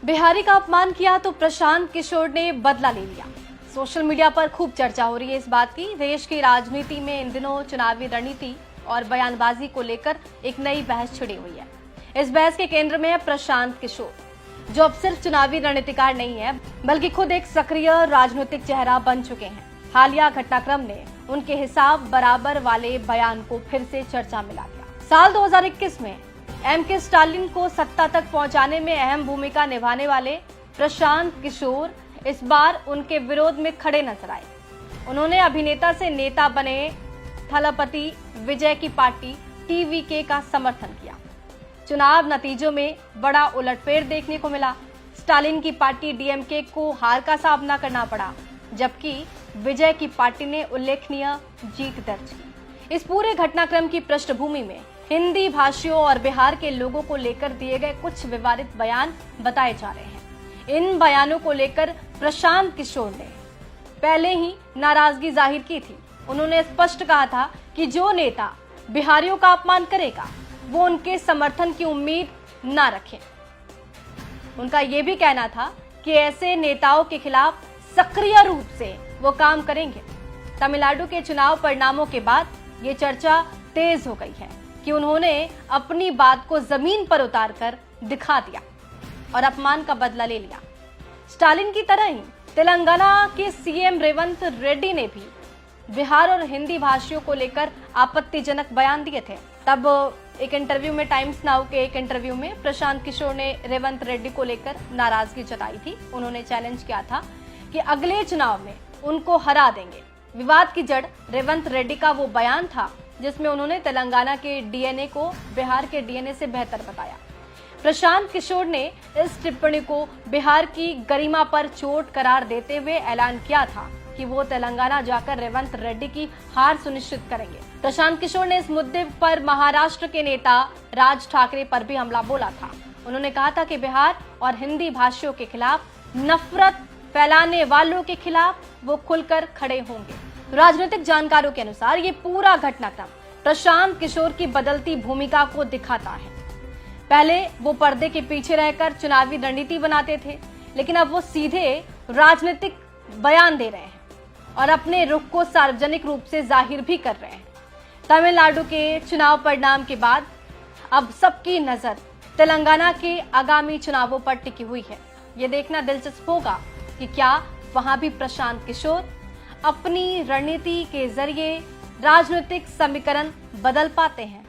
बिहारी का अपमान किया तो प्रशांत किशोर ने बदला ले लिया। सोशल मीडिया पर खूब चर्चा हो रही है इस बात की। देश की राजनीति में इन दिनों चुनावी रणनीति और बयानबाजी को लेकर एक नई बहस छिड़ी हुई है। इस बहस के केंद्र में है प्रशांत किशोर, जो अब सिर्फ चुनावी रणनीतिकार नहीं है बल्कि खुद एक सक्रिय राजनीतिक चेहरा बन चुके हैं। हालिया घटनाक्रम ने उनके हिसाब बराबर वाले बयान को फिर से चर्चा में ला दिया। साल 2021 में एम.के. स्टालिन को सत्ता तक पहुंचाने में अहम भूमिका निभाने वाले प्रशांत किशोर इस बार उनके विरोध में खड़े नजर आए। उन्होंने अभिनेता से नेता बने थलपति विजय की पार्टी टीवीके का समर्थन किया। चुनाव नतीजों में बड़ा उलटफेर देखने को मिला। स्टालिन की पार्टी डीएमके को हार का सामना करना पड़ा, जबकि विजय की पार्टी ने उल्लेखनीय जीत दर्ज की। इस पूरे घटनाक्रम की पृष्ठभूमि में हिंदी भाषियों और बिहार के लोगों को लेकर दिए गए कुछ विवादित बयान बताए जा रहे हैं। इन बयानों को लेकर प्रशांत किशोर ने पहले ही नाराजगी जाहिर की थी। उन्होंने स्पष्ट कहा था कि जो नेता बिहारियों का अपमान करेगा वो उनके समर्थन की उम्मीद न रखें। उनका यह भी कहना था कि ऐसे नेताओं के खिलाफ सक्रिय रूप से वो काम करेंगे। तमिलनाडु के चुनाव परिणामों के बाद ये चर्चा तेज हो गई है कि उन्होंने अपनी बात को जमीन पर उतार कर दिखा दिया और अपमान का बदला ले लिया। स्टालिन की तरह ही तेलंगाना के सीएम रेवंत रेड्डी ने भी बिहार और हिंदी भाषियों को लेकर आपत्तिजनक बयान दिए थे। तब एक इंटरव्यू में, टाइम्स नाउ के एक इंटरव्यू में प्रशांत किशोर ने रेवंत रेड्डी को लेकर नाराजगी जताई थी। उन्होंने चैलेंज किया था कि अगले चुनाव में उनको हरा देंगे। विवाद की जड़ रेवंत रेड्डी का वो बयान था जिसमें उन्होंने तेलंगाना के डीएनए को बिहार के डीएनए से बेहतर बताया। प्रशांत किशोर ने इस टिप्पणी को बिहार की गरिमा पर चोट करार देते हुए ऐलान किया था कि वो तेलंगाना जाकर रेवंत रेड्डी की हार सुनिश्चित करेंगे। प्रशांत किशोर ने इस मुद्दे पर महाराष्ट्र के नेता राज ठाकरे पर भी हमला बोला था। उन्होंने कहा था कि बिहार और हिंदी भाषियों के खिलाफ, नफरत फैलाने वालों के खिलाफ वो खुलकर खड़े होंगे। राजनीतिक जानकारों के अनुसार ये पूरा घटनाक्रम प्रशांत किशोर की बदलती भूमिका को दिखाता है। पहले वो पर्दे के पीछे रहकर चुनावी रणनीति बनाते थे, लेकिन अब वो सीधे राजनीतिक बयान दे रहे हैं और अपने रुख को सार्वजनिक रूप से जाहिर भी कर रहे हैं। तमिलनाडु के चुनाव परिणाम के बाद अब सबकी नजर तेलंगाना के आगामी चुनावों पर टिकी हुई है। ये देखना दिलचस्प होगा कि क्या वहां भी प्रशांत किशोर अपनी रणनीति के जरिए राजनीतिक समीकरण बदल पाते हैं।